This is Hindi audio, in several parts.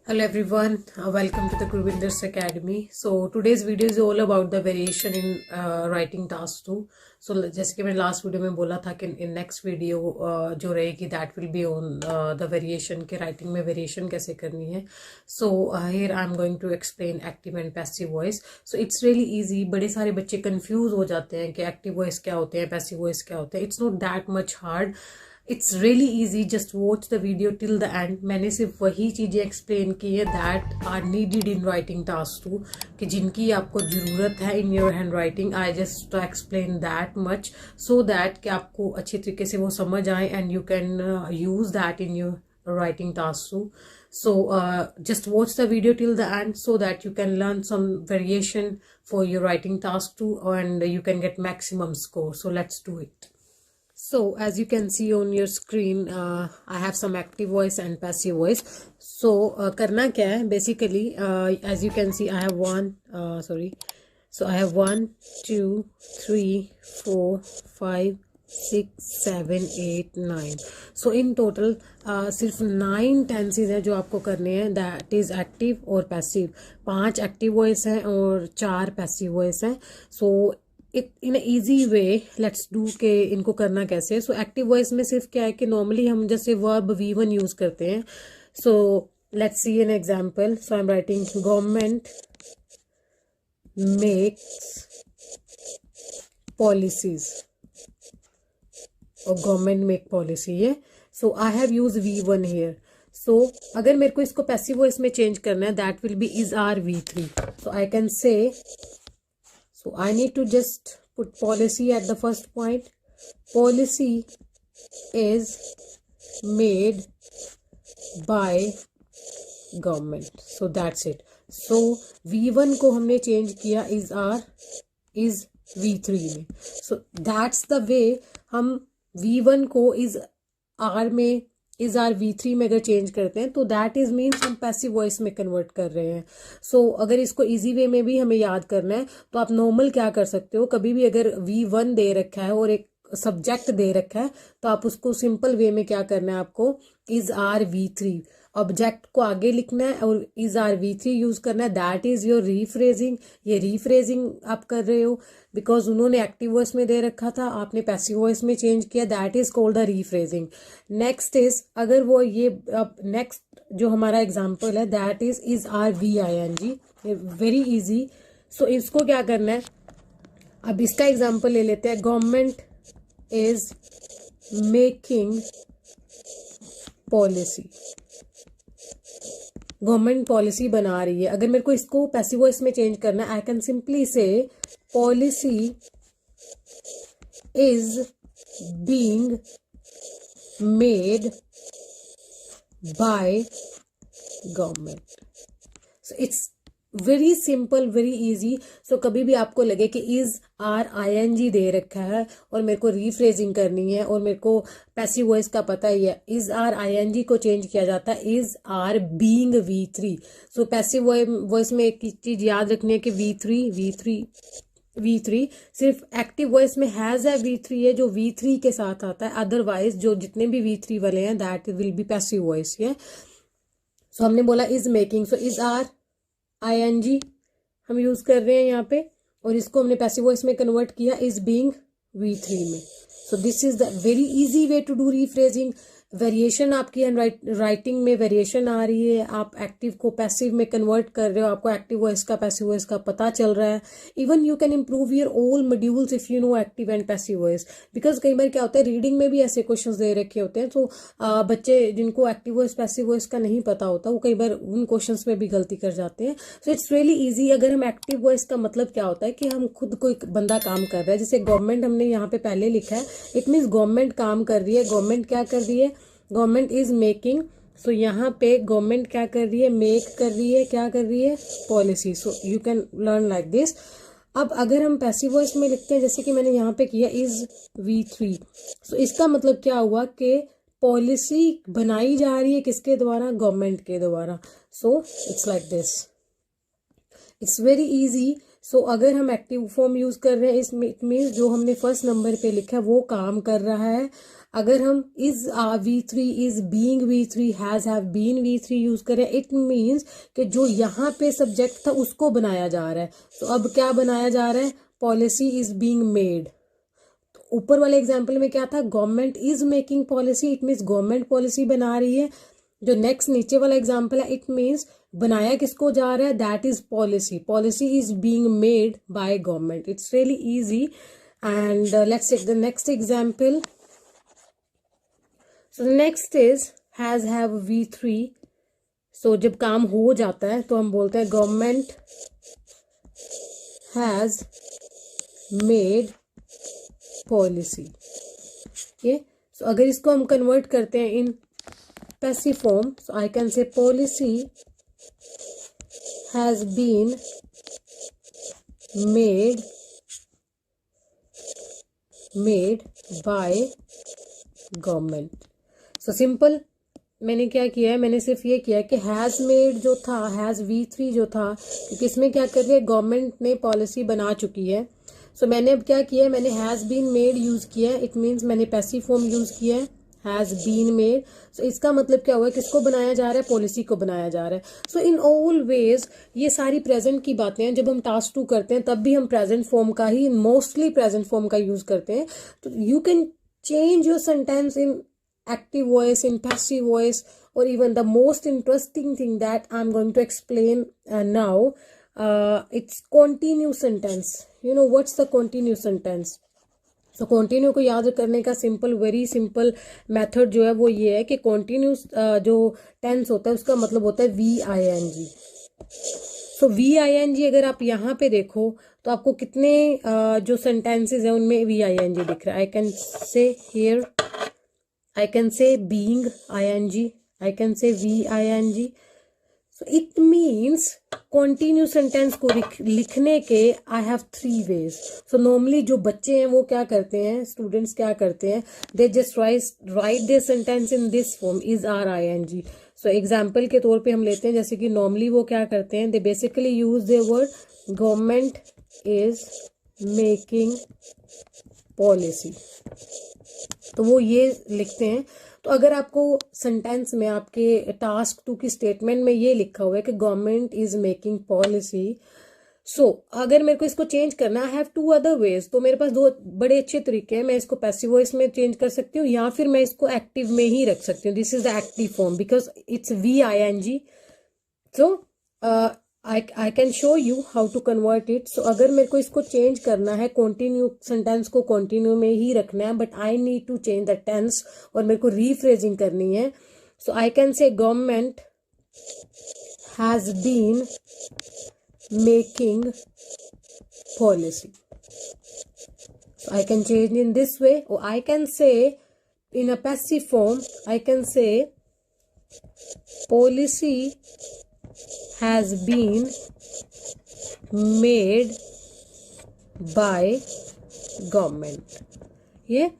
Hello everyone, welcome to the Gurvinder's Academy. So today's video is all about the variation in writing task 2. So जैसे कि मैंने लास्ट वीडियो में बोला था कि इन नेक्स्ट वीडियो जो रहेगी that will be on the variation के राइटिंग में वेरिएशन कैसे करनी है. So here I am going to explain active and passive voice. So it's really easy. बड़े सारे बच्चे कंफ्यूज हो जाते हैं कि एक्टिव वॉइस क्या होते हैं, पैसिव वॉइस क्या होते हैं. It's not that much hard. It's really easy. Just watch the video till the end. मैंने सिर्फ वही चीज़ें एक्सप्लेन की है that are needed in writing task 2, कि जिनकी आपको ज़रूरत है in your handwriting. I just explain that much so that कि आपको अच्छी तरीके से वो समझ आए and you can use that in your writing task 2. So just watch the video till the end so that you can learn some variation for your writing task 2 and you can get maximum score. So let's do it. So as you can see on your screen, I have some active voice and passive voice. So करना क्या है basically, as you can see I have so I have 1 2 3 4 5 6 7 8 9. So in total सिर्फ 9 टेंसेज हैं जो आपको करने हैं. दैट इज एक्टिव और पैसिव. 5 एक्टिव वॉइस हैं और 4 पैसिव वॉइस हैं. So in easy way let's do के इनको करना कैसे. सो एक्टिव वॉइस में सिर्फ क्या है कि नॉर्मली हम जैसे वर्ब V1 यूज करते हैं. So let's see an example. So I am writing government makes policies और गवर्नमेंट मेक पॉलिसी है. So I have use V1 here. So अगर मेरे को इसको पैसिव वॉइस में चेंज करना है that will be is are V3. So I can say, so I need to just put policy at the first point. Policy is made by government. So that's it. So V1 को हमने चेंज किया is V3 में. So that's the way हम V1 को is R में इज आर V3 में अगर चेंज करते हैं तो दैट इज मीन्स हम पैसिव वॉइस में कन्वर्ट कर रहे हैं. सो अगर इसको इजी वे में भी हमें याद करना है तो आप नॉर्मल क्या कर सकते हो, कभी भी अगर V1 दे रखा है और एक सब्जेक्ट दे रखा है तो आप उसको सिंपल वे में क्या करना है, आपको इज आर V3 ऑब्जेक्ट को आगे लिखना है और इज आर V3 यूज करना है. That is your rephrasing. ये रीफ्रेजिंग आप कर रहे हो बिकॉज उन्होंने एक्टिव वॉइस में दे रखा था, आपने पैसिव वॉइस में चेंज किया. That is called the rephrasing. Next is, अगर वो ये नेक्स्ट जो हमारा एग्जाम्पल है that is are VING. Very easy. So इसको क्या करना है, अब इसका एग्जाम्पल ले लेते हैं. Government is making policy. Government policy बना रही है. अगर मेरे को इसको पैसिव वॉइस में चेंज करना है I can simply say policy is being made by government. So it's very simple, very easy. So कभी भी आपको लगे कि इज आर ING दे रखा है और मेरे को रीफ्रेजिंग करनी है और मेरे को पैसिव वॉइस का पता ही है, इज आर ING को चेंज किया जाता है is are being V3. So passive voice में एक चीज याद रखनी है कि V3 सिर्फ एक्टिव वॉइस में हैज है V3 है जो V3 के साथ आता है. अदरवाइज जो जितने भी V3 वाले हैं that will be passive voice है. सो हमने बोला is making, so is are ING हम यूज कर रहे हैं यहाँ पे और इसको हमने पैसिव वॉइस में कन्वर्ट किया इज बीइंग V3 में. So this is the very easy way to do rephrasing. Variation आपकी राइटिंग में वेरिएशन आ रही है, आप एक्टिव को पैसिव में कन्वर्ट कर रहे हो, आपको एक्टिव वॉइस का पैसिव वॉइस का पता चल रहा है. Even you can improve your all modules if you know active and passive voice. Because कई बार क्या होता है रीडिंग में भी ऐसे क्वेश्चंस दे रखे होते हैं तो बच्चे जिनको एक्टिव वॉइस पैसिव वॉइस का नहीं पता होता वो कई बार उन क्वेश्चंस में भी गलती कर जाते हैं. सो इट्स रियली ईजी. अगर हम एक्टिव वॉइस का मतलब क्या होता है कि हम खुद कोई बंदा काम कर रहा है, जैसे गवर्नमेंट हमने यहाँ पे पहले लिखा है, इट मीन्स गवर्नमेंट काम कर रही है. गवर्नमेंट क्या कर रही है, गवर्नमेंट इज मेकिंग. सो यहाँ पे गवर्नमेंट क्या कर रही है, मेक कर रही है, क्या कर रही है, policy. So you can learn like this. अब अगर हम पैसिव वॉइस में लिखते हैं जैसे कि मैंने यहाँ पे किया इज V3. सो इसका मतलब क्या हुआ कि पॉलिसी बनाई जा रही है किसके द्वारा, गवर्नमेंट के द्वारा. So it's like this. It's very easy. So अगर हम एक्टिव फॉर्म यूज कर रहे हैं इसमें, इट मीन्स जो हमने फर्स्ट नंबर पे लिखा है वो काम कर रहा है। अगर हम is V3 is being V3 has have been V3 use करें, इट मीन्स कि जो यहाँ पे सब्जेक्ट था उसको बनाया जा रहा है। तो अब क्या बनाया जा रहा है, पॉलिसी इज बीइंग मेड। ऊपर वाले एग्जाम्पल में क्या था, government is making policy, it means government policy बना रही है। जो नेक्स्ट नीचे वाला एग्जाम्पल है, इट मीन्स बनाया किसको जा रहा है, that is policy, policy is being made by government. It's really easy. And let's take the next example. So next is has have V3। सो जब काम हो जाता है तो हम बोलते हैं गवर्नमेंट हैज मेड पॉलिसी। ये सो अगर इसको हम कन्वर्ट करते हैं in passive form, so I can say policy has been made by government. So simple, मैंने क्या किया है, मैंने सिर्फ ये किया है कि हैज मेड जो था, हैज V3 जो था, क्योंकि इसमें क्या कर रही है, गवर्नमेंट ने पॉलिसी बना चुकी है। सो मैंने अब क्या किया है, मैंने हैज बीन मेड यूज किया है, इट मीन्स मैंने पैसिव फॉर्म यूज किया है, हैज बीन मेड। सो इसका मतलब क्या हुआ, किसको बनाया जा रहा है, पॉलिसी को बनाया जा रहा है। सो इन ऑल वेज ये सारी प्रेजेंट की बातें हैं। जब हम टास्क 2 करते हैं तब भी हम प्रेजेंट फॉर्म का ही, मोस्टली प्रेजेंट फॉर्म का यूज करते हैं। तो you can change your sentence in active voice, in passive voice, or even the most interesting thing that I'm going to explain now, it's continuous sentence. You know what's the continuous sentence? So continue को याद करने का सिंपल, वेरी सिंपल मेथड जो है वो ये है कि continuous जो टेंस होता है उसका मतलब होता है VING। सो VING अगर आप यहाँ पे देखो तो आपको कितने जो सेंटेंसेस है उनमें VING दिख रहा है। I can say here, I can say being ING, I can say VING। So it means continuous sentence को लिखने के I have 3 ways. So normally जो बच्चे हैं वो क्या करते हैं, स्टूडेंट्स क्या करते हैं, they just write their sentence in this form, is ING। So example के तौर पे हम लेते हैं, जैसे कि नॉर्मली वो क्या करते हैं, they basically use their word government is making policy, तो वो ये लिखते हैं। तो अगर आपको सेंटेंस में आपके टास्क 2 की स्टेटमेंट में ये लिखा हुआ है कि गवर्नमेंट इज मेकिंग पॉलिसी, सो अगर मेरे को इसको चेंज करना, आई हैव 2 अदर वेज। तो मेरे पास 2 बड़े अच्छे तरीके हैं। मैं इसको पैसिव वॉइस में चेंज कर सकती हूँ या फिर मैं इसको एक्टिव में ही रख सकती हूँ। This is the active form because it's VING। So I can show you how to convert it. So अगर मेरे को इसको चेंज करना है, कॉन्टिन्यू सेंटेंस को कॉन्टिन्यू में ही रखना है, but I need to change the tense और मेरे को रीफ्रेजिंग करनी है। So I can say government has been making policy. So I can change in this way, or I can say in a passive form, I can say policy has been made by government. ये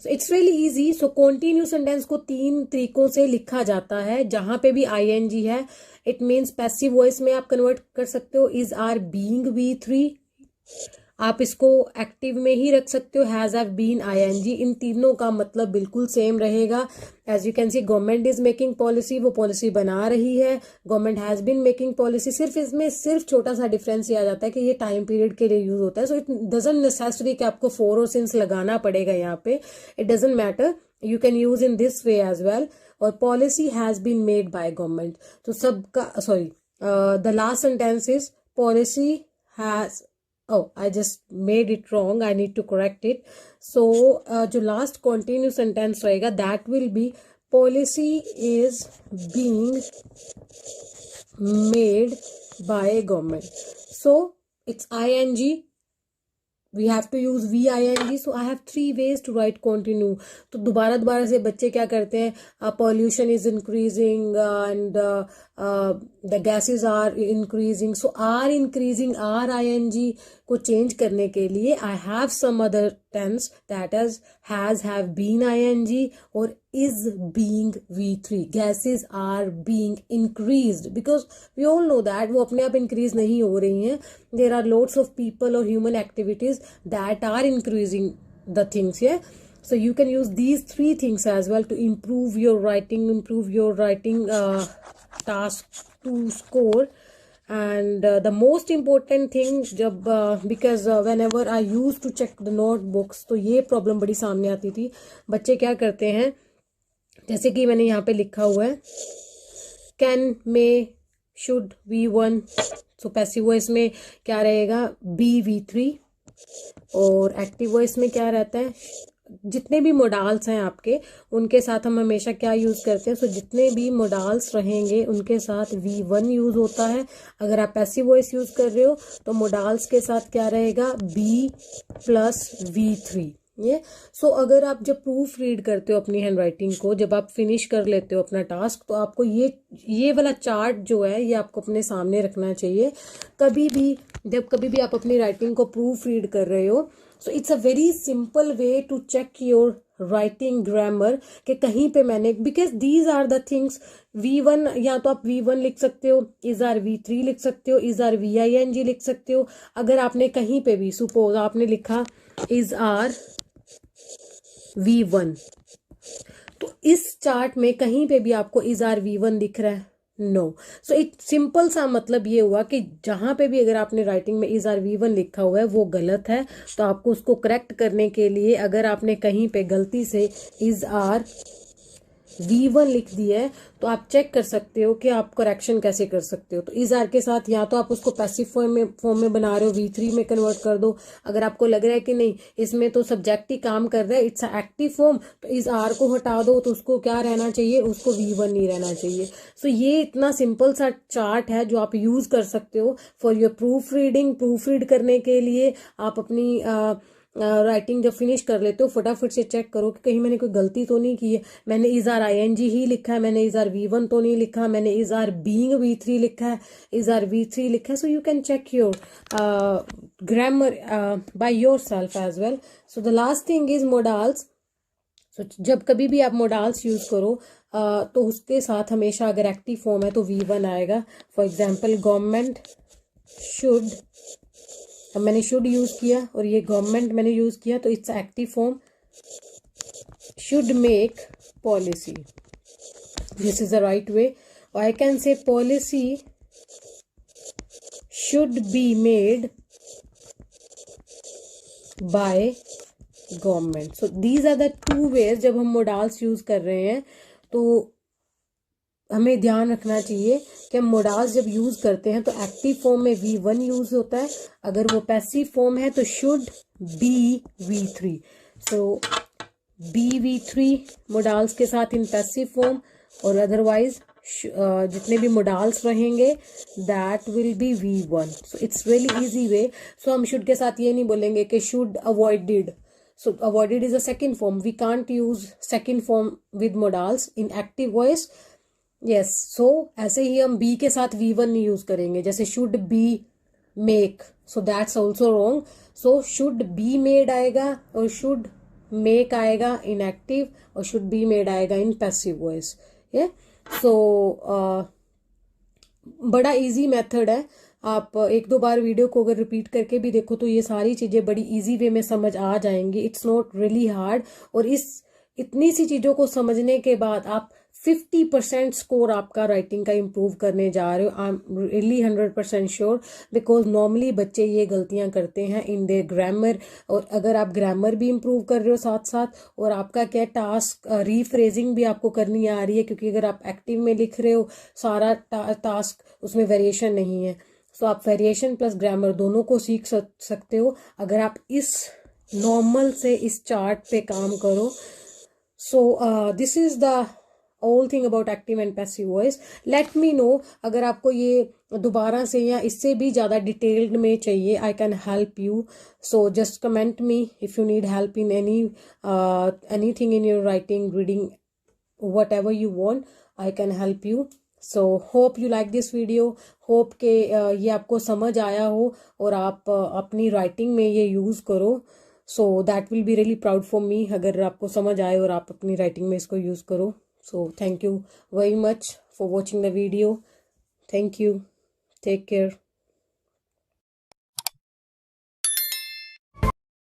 so it's really easy. So continuous sentence को 3 तरीकों से लिखा जाता है। जहां पे भी ING है, इट मीन्स पैसिव वॉइस में आप कन्वर्ट कर सकते हो, इज आर बीइंग V3। आप इसको एक्टिव में ही रख सकते हो, हैज हैव बीन ING। इन तीनों का मतलब बिल्कुल सेम रहेगा। As you can see, government is making policy, वो पॉलिसी बना रही है, government has been making policy. सिर्फ इसमें सिर्फ छोटा सा डिफरेंस ये आ जाता है कि ये टाइम पीरियड के लिए यूज होता है। सो इट डजंट नेसेसरी कि आपको 4 और सिंस लगाना पड़ेगा यहाँ पे, it doesn't matter, you can use in this way as well. और policy has been made by government, तो सबका sorry the last sentence is policy has, oh I just made it wrong, I need to correct it. So जो last continuous sentence रहेगा, that will be policy is being made by government. So it's ING, we have to use VING. So I have 3 ways to write continue. तो दोबारा से बच्चे क्या करते हैं, pollution is increasing and the gases are increasing. So are increasing, are ING को चेंज करने के लिए I have some other tense, that is has, have, been ing or is being V3. Gases are being increased because we all know that वो अपने आप increase नहीं हो रही हैं. There are lots of people or human activities that are increasing the things. Yeah. So you can use these three things as well to improve your writing task to score. And the most important thing जब because whenever I used to check the notebooks तो ये प्रॉब्लम बड़ी सामने आती थी. बच्चे क्या करते हैं, जैसे कि मैंने यहाँ पे लिखा हुआ है can, may, should, V1. So passive voice में क्या रहेगा, बी V3. और एक्टिव वॉइस में क्या रहता है, जितने भी मोडाल्स हैं आपके उनके साथ हम हमेशा क्या यूज करते हैं. सो जितने भी मोडाल्स रहेंगे उनके साथ V1 यूज होता है. अगर आप पैसिव वॉइस यूज कर रहे हो तो मोडाल्स के साथ क्या रहेगा, B प्लस V3. ये सो अगर आप जब प्रूफ रीड करते हो अपनी हैंड राइटिंग को, जब आप फिनिश कर लेते हो अपना टास्क, तो आपको ये वाला चार्ट जो है ये आपको अपने सामने रखना चाहिए. जब कभी भी आप अपनी राइटिंग को प्रूफ रीड कर रहे हो. So it's a very simple way to check your writing grammar कि कहीं पे मैंने, because these are the things. V1 या तो आप V1 लिख सकते हो, इज आर V3 लिख सकते हो, इज आर VING लिख सकते हो. अगर आपने कहीं पे भी सपोज आपने लिखा इज आर V1, तो इस चार्ट में कहीं पे भी आपको इज आर V1 दिख रहा है, नो. सो एक सिंपल सा मतलब ये हुआ कि जहां पे भी अगर आपने राइटिंग में इज आर V1 लिखा हुआ है वो गलत है. तो आपको उसको करेक्ट करने के लिए अगर आपने कहीं पे गलती से इज आर V1 लिख दिया है तो आप चेक कर सकते हो कि आप करेक्शन कैसे कर सकते हो. तो इज आर के साथ या तो आप उसको पैसिव फॉर्म में बना रहे हो, V3 में कन्वर्ट कर दो. अगर आपको लग रहा है कि नहीं इसमें तो सब्जेक्ट ही काम कर रहा है, इट्स एक्टिव फॉर्म, तो इज आर को हटा दो, तो उसको क्या रहना चाहिए, उसको V1 नहीं रहना चाहिए. सो ये इतना सिंपल सा चार्ट है जो आप यूज कर सकते हो फॉर योर प्रूफ रीड करने के लिए. आप अपनी राइटिंग जब फिनिश कर लेते हो फटाफट से चेक करो कि कहीं मैंने कोई गलती तो नहीं की है. मैंने इज आर ING ही लिखा है, मैंने इज आर V1 तो नहीं लिखा, मैंने इज आर बीइंग V3 लिखा है, इज आर V3 लिखा है. So you can check your grammar by yourself as well. So the last thing is modals. सो जब कभी भी आप मोडाल्स यूज करो तो उसके साथ हमेशा अगर एक्टिव फॉर्म है तो V1 आएगा. फॉर एग्जाम्पल गवर्नमेंट शुड, अब मैंने शुड यूज किया और ये गवर्नमेंट मैंने यूज किया तो it's active form. Should make policy, this is the right way. I can say policy should be made by government. So these are the two ways. जब हम मोडाल्स यूज कर रहे हैं तो हमें ध्यान रखना चाहिए कि हम मोडाल्स जब यूज करते हैं तो एक्टिव फॉर्म में V1 यूज होता है, अगर वो पैसिव फॉर्म है तो should be V3. So be V3 modals के साथ इन पैसिव फॉर्म, और अदरवाइज जितने भी मोडाल्स रहेंगे that will be V1. So it's really easy way. So हम शुड के साथ ये नहीं बोलेंगे कि should avoided. So avoided is a second form. We can't use second form with modals in active voice. Yes. So ऐसे ही हम B के साथ V1 नहीं यूज करेंगे, जैसे should be make. So that's also wrong. So should be made आएगा और should make आएगा in active और should be made आएगा in passive voice. Yeah. So बड़ा easy method है. आप एक दो बार वीडियो को अगर रिपीट करके भी देखो तो ये सारी चीजें बड़ी इजी वे में समझ आ जाएंगी. It's not really hard. और इतनी सी चीजों को समझने के बाद आप 50% स्कोर आपका राइटिंग का इम्प्रूव करने जा रहे हो. I am really 100% sure, because normally बच्चे ये गलतियां करते हैं इन देयर ग्रामर. और अगर आप ग्रामर भी इम्प्रूव कर रहे हो साथ साथ, और आपका क्या टास्क रीफ्रेजिंग भी आपको करनी आ रही है, क्योंकि अगर आप एक्टिव में लिख रहे हो सारा टास्क उसमें वेरिएशन नहीं है. सो आप वेरिएशन प्लस ग्रामर दोनों को सीख सकते हो अगर आप इस नॉर्मल से इस चार्ट पे काम करो. सो this is the all thing about active and passive voice. Let me know अगर आपको ये दोबारा से या इससे भी ज़्यादा डिटेल्ड में चाहिए. I can help you. So just comment me if you need help in anything in your writing, reading, what ever you want, I can help you. So hope you like this video. Hope के ये आपको समझ आया हो और आप अपनी राइटिंग में ये यूज़ करो. So that will be really proud for me अगर आपको समझ आए और आप अपनी राइटिंग में इसको यूज़ करो. So thank you very much for watching the video. Thank you. Take care.